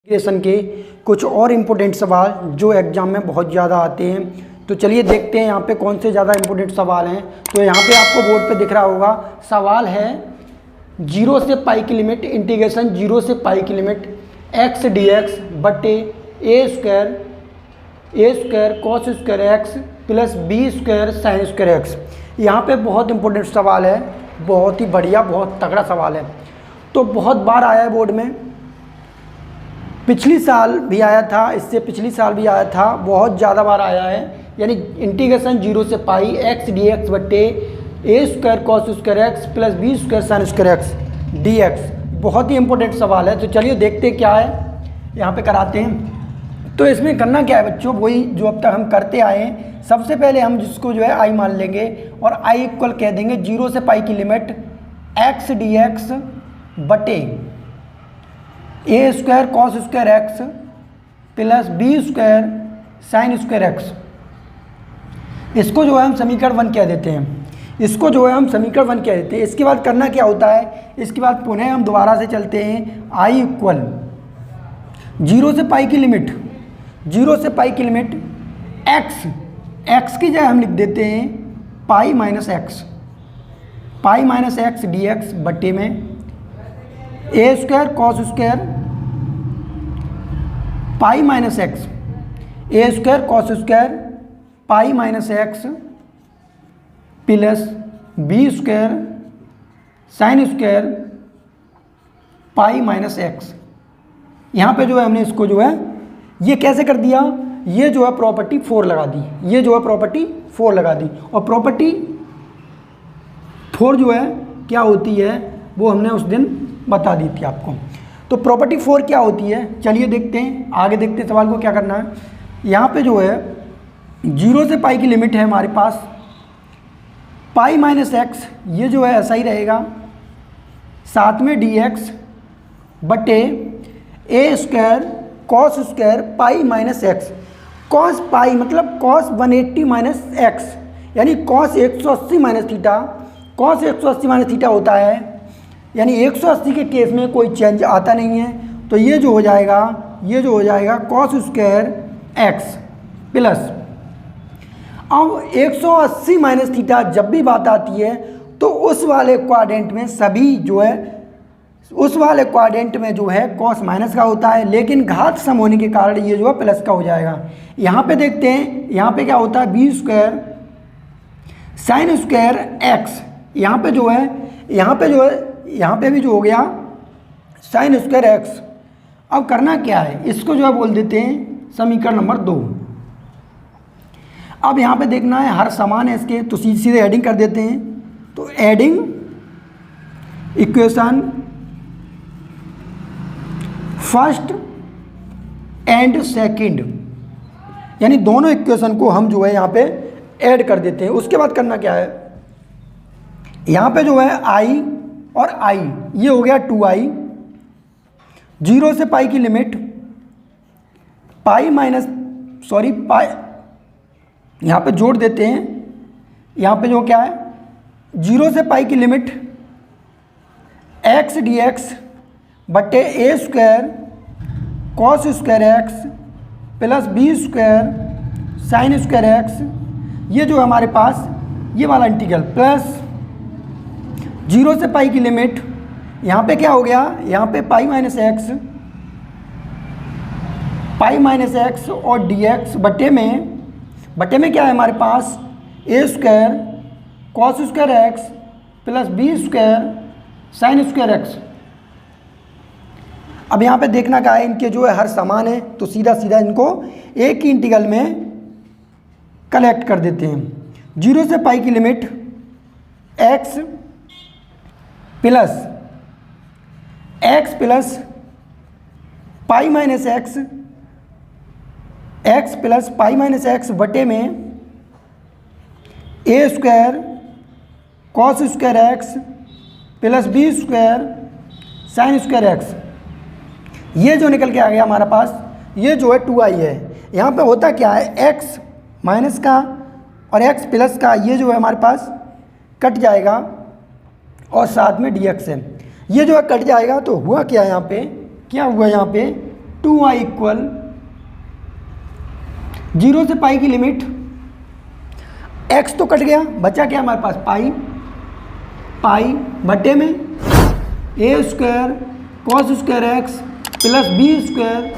Integration के कुछ और इम्पोर्टेंट सवाल जो एग्जाम में बहुत ज़्यादा आते हैं। तो चलिए देखते हैं यहाँ पे कौन से ज़्यादा इम्पोर्टेंट सवाल हैं। तो यहाँ पे आपको बोर्ड पे दिख रहा होगा, सवाल है 0 से पाई की लिमिट, इंटीग्रेशन 0 से पाई की लिमिट एक्स डी एक्स बटे a square cos square x plus B square sine square x. यहाँ पे बहुत इंपॉर्टेंट सवाल है, बहुत ही बढ़िया, बहुत तगड़ा सवाल है। तो बहुत बार आया है बोर्ड में, पिछली साल भी आया था, इससे पिछली साल भी आया था, बहुत ज़्यादा बार आया है। यानी इंटीग्रेशन 0 से पाई एक्स डी एक्स बटे a square cos square x plus B square sine square x D x. बहुत ही इंपॉर्टेंट सवाल है। तो चलिए देखते हैं क्या है, यहाँ पे कराते हैं। तो इसमें करना क्या है बच्चों, वही जो अब तक हम करते आए हैं। सबसे पहले हम जिसको जो है आई मान लेंगे और आई इक्वल कह देंगे 0 से पाई की लिमिट एक्स डी एक्स बटे a square cos square x plus B square sine square x. इसको जो है हम समीकरण 1 कह देते हैं, इसको जो है हम समीकरण 1 कह देते हैं। इसके बाद करना क्या होता है, इसके बाद पुनः हम दोबारा से चलते हैं। आई इक्वल 0 से पाई की लिमिट, 0 से पाई की लिमिट एक्स की जगह हम लिख देते हैं pi minus x D x बटे में a square cos square pi minus x, a square cos square pi minus x plus B square sine square pi minus x. यहाँ पे जो है हमने इसको जो है ये कैसे कर दिया, ये जो है प्रॉपर्टी 4 लगा दी, ये जो है प्रॉपर्टी 4 लगा दी। और प्रॉपर्टी 4 जो है क्या होती है वो हमने उस दिन बता दी थी आपको। तो प्रॉपर्टी 4 क्या होती है, चलिए देखते हैं, आगे देखते हैं सवाल को क्या करना है। यहाँ पे जो है 0 से पाई की लिमिट है हमारे पास पाई माइनस एक्स, ये जो है ऐसा ही रहेगा, साथ में डी एक्स बटे a square cos square pi minus x. Cos pi मतलब कॉस 180 माइनस एक्स, यानी cos 180 minus theta, cos 180 minus theta होता है, यानी 180 के केस में कोई चेंज आता नहीं है। तो ये जो हो जाएगा, ये जो हो जाएगा कॉस स्क्वायर एक्स प्लस, अब 180 माइनस थीटा जब भी बात आती है तो उस वाले क्वाड्रेंट में सभी जो है, उस वाले क्वाड्रेंट में जो है कॉस माइनस का होता है, लेकिन घात सम होने के कारण ये जो है प्लस का हो जाएगा। यहाँ पे देखते हैं, यहाँ पे क्या होता है B square sine square x, यहाँ पे जो है, यहाँ पे जो है, यहाँ पे भी जो हो गया साइन स्क्वायर एक्स। अब करना क्या है, इसको जो है बोल देते हैं समीकरण नंबर 2। अब यहाँ पे देखना है हर समान है इसके, तो सीधे एडिंग कर देते हैं। तो adding equation first and second, यानी दोनों इक्वेशन को हम जो है यहाँ पे ऐड कर देते हैं। उसके बाद करना क्या है, यहाँ पे जो है आई और आई, ये हो गया 2i, 0 से पाई की लिमिट पाई माइनस पाई, यहाँ पे जोड़ देते हैं। यहाँ पे जो क्या है 0 से पाई की लिमिट एक्स डी एक्स बटे a square cos square x plus B square sine square x, ये जो हमारे पास ये वाला इंटीग्रल प्लस 0 से पाई की लिमिट, यहाँ पे क्या हो गया, यहाँ पे पाई माइनस एक्स और डी एक्स बटे में क्या है हमारे पास a square cos square x plus B square sine square x. अब यहाँ पे देखना क्या है, इनके जो है हर समान है, तो सीधा सीधा इनको एक ही इंटीग्रल में कलेक्ट कर देते हैं। 0 से पाई की limit x plus pi minus x बटे में a square cos square x plus B square sine square x. ये जो निकल के आ गया हमारा पास, ये जो है 2i है। यहाँ पे होता क्या है, x माइनस का और x प्लस का ये जो है हमारे पास कट जाएगा और साथ में dx है। ये जो है कट जाएगा, तो हुआ क्या यहाँ पे, क्या हुआ यहाँ पे 2i इक्वल 0 से पाई की लिमिट, x तो कट गया, बचा क्या हमारे पास पाई बटे में a square cos square x plus B square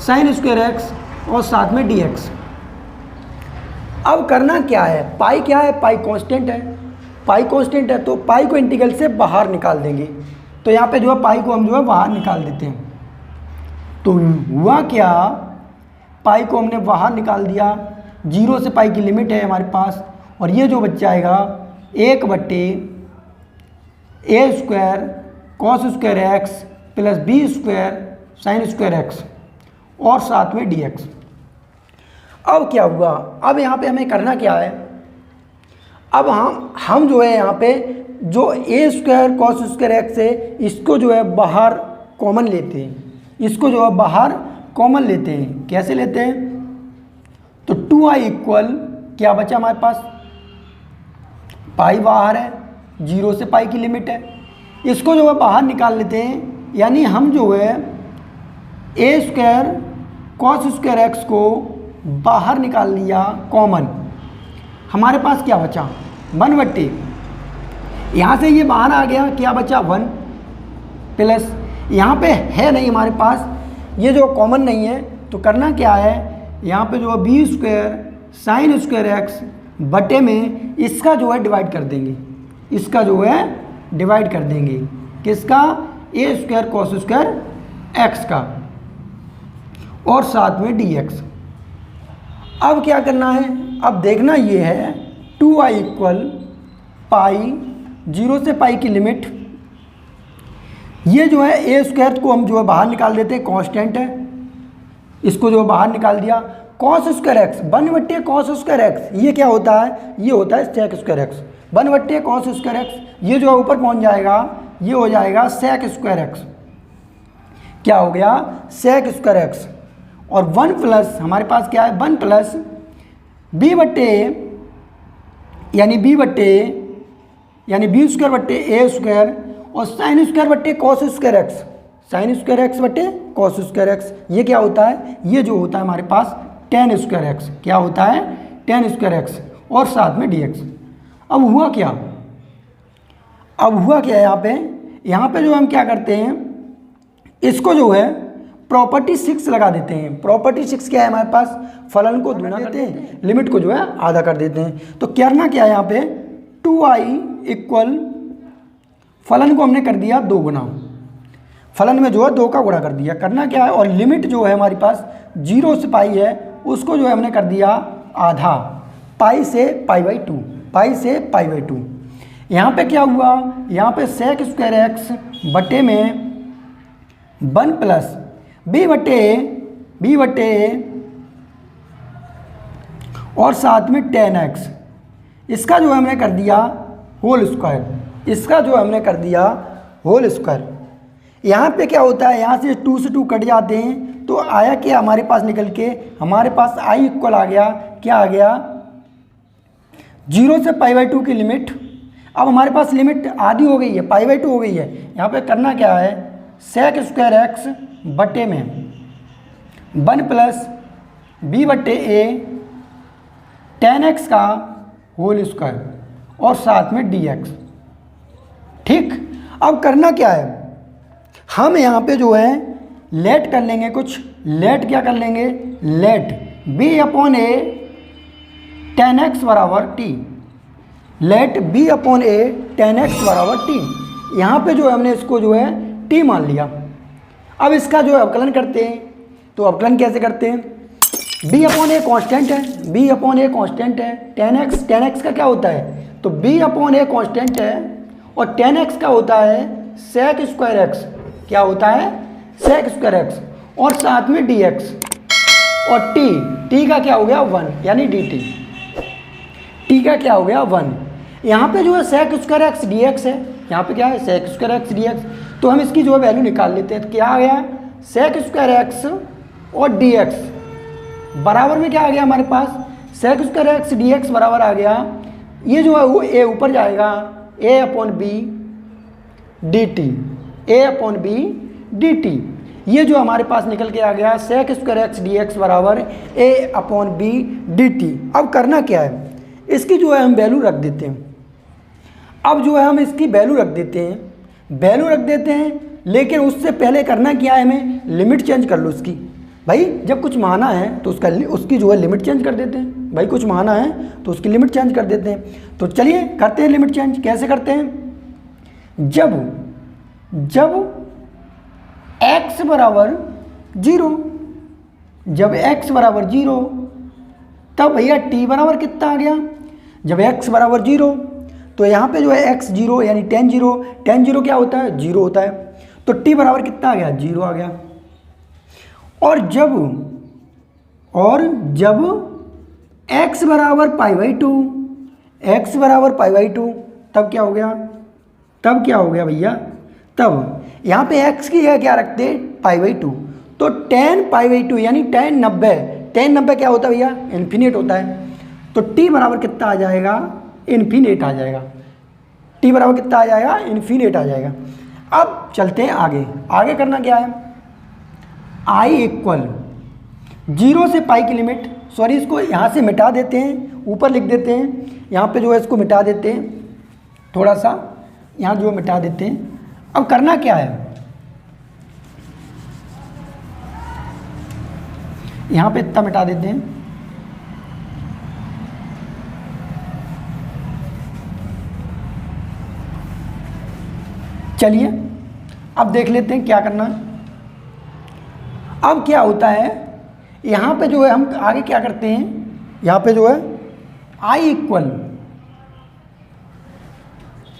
sine square x और साथ में dx। अब करना क्या है, पाई क्या है, पाई कांस्टेंट है, तो पाई को इंटीग्रल से बाहर निकाल देंगे। तो यहाँ पे जो है पाई को हम जो है बाहर निकाल देते हैं। तो हुआ क्या, पाई को हमने बाहर निकाल दिया, 0 से पाई की लिमिट है हमारे पास, और ये जो बच जाएगा 1 बटे a square cos square x plus B square sine square x और साथ में dx। अब क्या हुआ, अब यहाँ पे हमें करना क्या है, अब हम जो है यहाँ पे जो ए स्क्वायर कॉस स्क्वायर एक्स है इसको जो है बाहर कॉमन लेते हैं, कैसे लेते हैं, तो 2i इक्वल क्या बचा हमारे पास, पाई बाहर है, 0 से पाई की लिमिट है, इसको जो है बाहर निकाल लेते हैं, यानी हम जो है ए स्क्वायर कॉस स्क्वायर एक्स को बाहर निकाल लिया कॉमन, हमारे पास क्या बचा 1 बटे, यहाँ से ये बाहर आ गया, क्या बचा 1 प्लस यहाँ पे है नहीं हमारे पास, ये जो कॉमन नहीं है, तो करना क्या है, यहाँ पे जो है B square sine square X बटे में इसका जो है डिवाइड कर देंगे, किसका, A square cos square X का और साथ में dx। अब क्या करना है, अब देखना ये है 2i इक्वल पाई 0 से पाई की लिमिट, ये जो है ए स्क्वायर को हम जो है बाहर निकाल देते हैं, कांस्टेंट है, इसको जो बाहर निकाल दिया, कॉस स्क्वायर एक्स 1 बटे कॉस स्क्वायर एक्स, ये क्या होता है, ये होता है सेक स्क्वायर एक्स, 1 बटे कॉस स्क्वायर एक्स, ये जो है ऊपर पहुंच जाएगा, ये हो जाएगा सेक स्क्वायर एक्स, क्या हो गया सेक स्क्वायर एक्स, और 1 प्लस हमारे पास क्या है 1 प्लस बी बटे यानी बी स्क्वायर बटे ए स्क्वायर और साइन स्क्वायर बटे कॉस स्क्वायर एक्स, बटे कॉस स्क्वायर एक्स, ये क्या होता है, ये जो होता है हमारे पास टेन स्क्वायर एक्स, क्या होता है टेन स्क्वायर एक्स और साथ में dx। अब हुआ क्या यहाँ पे जो हम क्या करते हैं, इसको जो है प्रॉपर्टी 6 लगा देते हैं। प्रॉपर्टी 6 क्या है हमारे पास, फलन को गुणा करते हैं, लिमिट को जो है आधा कर देते हैं। तो करना क्या है यहाँ पे 2i इक्वल फलन को हमने कर दिया 2 गुना, फलन में जो है 2 का गुणा कर दिया। करना क्या है, और लिमिट जो है हमारे पास 0 से पाई है उसको जो है हमने कर दिया आधा, पाई से पाई बाई 2। यहाँ पे क्या हुआ, यहाँ पे सेक स्क्वायर एक्स बटे में 1 प्लस बी बटे और साथ में टेन एक्स, इसका जो हमने कर दिया होल स्क्वायर, यहाँ पे क्या होता है, यहाँ से 2 से 2 कट जाते हैं, तो आया क्या हमारे पास निकल के, हमारे पास i इक्वल आ गया, क्या आ गया 0 से पाई बाई 2 की लिमिट। अब हमारे पास लिमिट आधी हो गई है, पाई बाई 2 हो गई है। यहाँ पे करना क्या है, सेक स्क्वायर एक्स बटे में 1 प्लस बी बटे ए टेन एक्स का होल स्क्वायर और साथ में dx। ठीक, अब करना क्या है, हम यहाँ पे जो है लेट कर लेंगे कुछ, लेट क्या कर लेंगे, लेट b अपॉन ए टेन एक्स बराबर टी, लेट b अपॉन ए टेन एक्स बराबर टी। यहाँ पे जो है हमने इसको जो है t मान लिया। अब इसका जो है अवकलन करते हैं, तो अवकलन कैसे करते हैं, b अपॉन ए कॉन्स्टेंट है, टेन एक्स का क्या होता है, तो b अपॉन ए कॉन्स्टेंट है और टेन एक्स का होता है सेक स्क्वायर एक्स, क्या होता है सेक स्क्वायर एक्स और साथ में dx, और t का क्या हो गया 1 यानी dt, t का क्या हो गया 1। यहाँ पे जो है सेक स्क्वायर एक्स dx है, यहाँ पे क्या है सेक स्क्वायर एक्स dx, तो हम इसकी जो है वैल्यू निकाल लेते हैं। तो क्या आ गया सेक स्क्वायर एक्स और dx बराबर में क्या आ गया हमारे पास, सेक स्क्वायर एक्स dx बराबर आ गया, ये जो है वो a ऊपर जाएगा a अपॉन b dt, ये जो हमारे पास निकल के आ गया sec square x D X बराबर A upon B D T. अब करना क्या है, इसकी जो है हम वैल्यू रख देते हैं। अब जो है हम इसकी वैल्यू रख देते हैं, लेकिन उससे पहले करना क्या है, हमें लिमिट चेंज कर लो इसकी। भाई जब कुछ माना है तो उसकी जो है लिमिट चेंज कर देते हैं। भाई कुछ माना है तो उसकी लिमिट चेंज कर देते हैं। तो चलिए करते हैं लिमिट चेंज। कैसे करते हैं, जब x बराबर 0, जब x बराबर 0 तब भैया t बराबर कितना आ गया, जब x बराबर 0 तो यहाँ पे जो है x 0 यानी tan 0 क्या होता है, 0 होता है। तो t बराबर कितना आ गया, 0 आ गया। और जब x बराबर π/2, x बराबर π/2 तब क्या हो गया भैया, तब यहाँ पे x की जगह क्या रखते हैं, π/2। तो tan π/2 यानी tan 90 क्या होता है भैया, इन्फिनिट होता है। तो t बराबर कितना आ जाएगा, इन्फिनिट आ जाएगा। t बराबर कितना आ जाएगा, इन्फिनिट आ जाएगा। अब चलते हैं आगे करना क्या है, i इक्वल 0 से पाई की लिमिट, सॉरी इसको यहाँ से मिटा देते हैं, ऊपर लिख देते हैं, यहाँ पे जो है इसको मिटा देते हैं, थोड़ा सा यहाँ जो मिटा देते हैं। अब करना क्या है, यहाँ पे इतना मिटा देते हैं। चलिए अब देख लेते हैं क्या करना है। अब क्या होता है, यहाँ पे जो है हम आगे क्या करते हैं, यहाँ पे जो है i इक्वल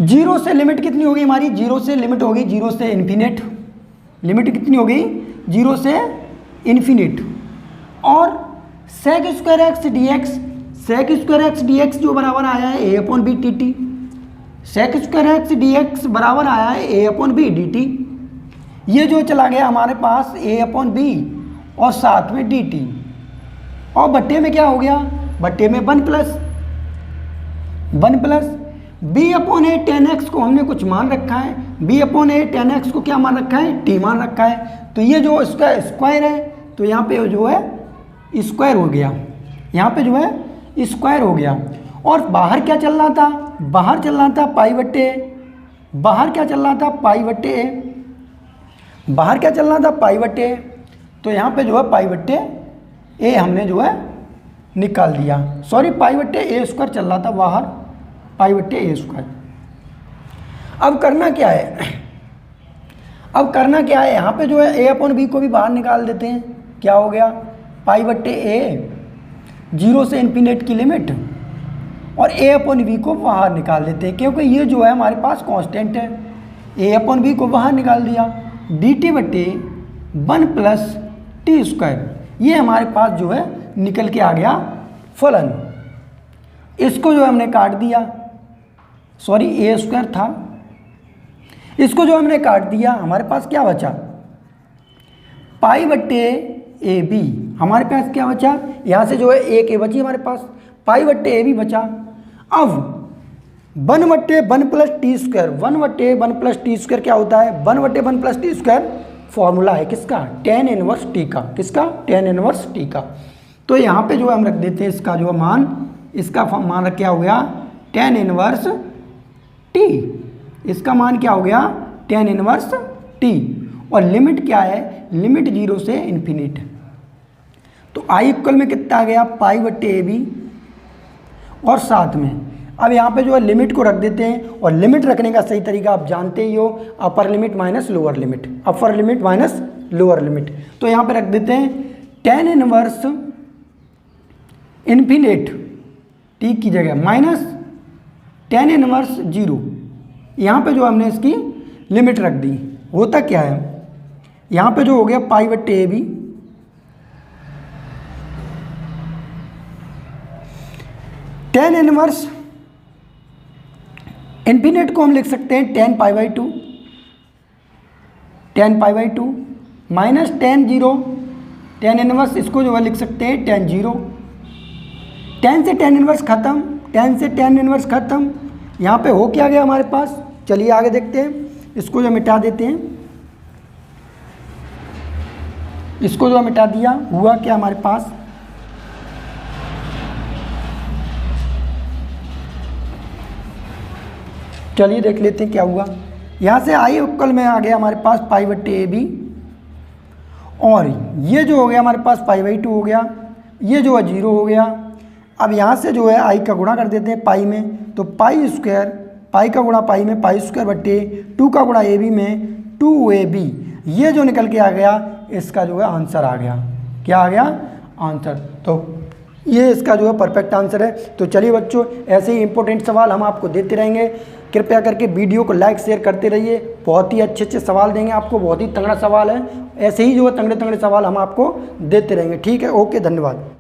0 से लिमिट कितनी होगी हमारी, 0 से लिमिट होगी 0 से इन्फिनिट, लिमिट कितनी होगी 0 से इन्फिनिट। और sec square x D X जो बराबर आया है a upon B T T, sec square x D X बराबर आया है a upon B D T. ये जो चला गया हमारे पास a अपॉन बी और साथ में डी टी, और बट्टे में क्या हो गया, बट्टे में 1 प्लस बी अपॉन ए टेन एक्स को हमने कुछ मान रखा है, बी अपॉन ए टेन एक्स को क्या मान रखा है, टी मान रखा है। तो ये जो इसका स्क्वायर है तो यहाँ पे जो है स्क्वायर हो गया, यहाँ पे जो है स्क्वायर हो गया। और बाहर क्या चल रहा था, बाहर चल रहा था पाई बट्टे ए, बाहर क्या चल रहा था पाई बट्टे ए, बाहर क्या चल रहा था पाई बट्टे ए। तो यहाँ पे जो है पाई बट्टे ए हमने जो है निकाल दिया, सॉरी पाई बट्टे ए स्क्वायर चल रहा था बाहर, पाई बट्टे ए स्क्वायर। अब करना क्या है, यहाँ पे जो है ए अपॉन बी को भी बाहर निकाल देते हैं। क्या हो गया, पाई बट्टे ए 0 से इन्फिनिट की लिमिट, और ए अपॉन बी को बाहर निकाल देते हैं क्योंकि ये जो है हमारे पास कांस्टेंट है। ए अपॉन बी को बाहर निकाल दिया, डी टी बट्टे 1 प्लस टी स्क्वायर, ये हमारे पास जो है निकल के आ गया फलन। इसको जो हमने काट दिया, सॉरी ए स्क्वायर था, इसको जो हमने काट दिया, हमारे पास क्या बचा, पाई बट्टे ए बी, हमारे पास क्या बचा, यहाँ से जो है एक ए बची हमारे पास, पाई बट्टे ए बी बचा। अब 1/1 plus T square, 1/1 plus T square क्या होता है, 1/1 प्लस टी स्क्वायर फॉर्मूला है किसका, tan इनवर्स टी का, किसका, tan इनवर्स टी का। तो यहाँ पे जो हम रख देते हैं इसका जो मान, इसका मान क्या हो गया, tan इनवर्स टी, इसका मान क्या हो गया, tan इनवर्स टी। और लिमिट क्या है, लिमिट 0 से इन्फिनिट। तो आई इक्वल में कितना आ गया, पाई बट्टे ए बी, और साथ में अब यहाँ पे जो है लिमिट को रख देते हैं। और लिमिट रखने का सही तरीका आप जानते ही हो, upper limit minus lower limit, upper limit minus lower limit. तो यहाँ पे रख देते हैं tan इनवर्स इन्फिनिट टी की जगह माइनस tan इनवर्स 0। यहाँ पे जो हमने इसकी लिमिट रख दी, होता क्या है, यहाँ पे जो हो गया पाई बट्टे a b, tan inverse infinite को हम लिख सकते हैं tan π/2, tan π/2 minus tan 0, tan inverse इसको जो है लिख सकते हैं tan 0, tan से tan इनवर्स खत्म, tan से tan इनवर्स खत्म। यहाँ पे हो क्या गया हमारे पास, चलिए आगे देखते हैं, इसको जो मिटा देते हैं। इसको जो मिटा दिया, हुआ क्या हमारे पास, चलिए देख लेते हैं क्या हुआ। यहाँ से आई उपकल में आ गया हमारे पास पाई बट्टे ए बी, और ये जो हो गया हमारे पास पाई बाई 2 हो गया, ये जो है 0 हो गया। अब यहाँ से जो है आई का गुणा कर देते हैं पाई में, तो पाई स्क्वायर, पाई का गुणा पाई में पाई स्क्वायर बट्टे 2 का गुणा ए बी में 2ab, ये जो निकल के आ गया इसका जो है आंसर आ गया। क्या आ गया, आंसर। तो ये इसका जो है परफेक्ट आंसर है। तो चलिए बच्चों, ऐसे ही इंपॉर्टेंट सवाल हम आपको देते रहेंगे। कृपया करके वीडियो को लाइक शेयर करते रहिए, बहुत ही अच्छे अच्छे सवाल देंगे आपको, बहुत ही तगड़ा सवाल है। ऐसे ही जो है तगड़े तगड़े सवाल हम आपको देते रहेंगे। ठीक है, ओके, धन्यवाद।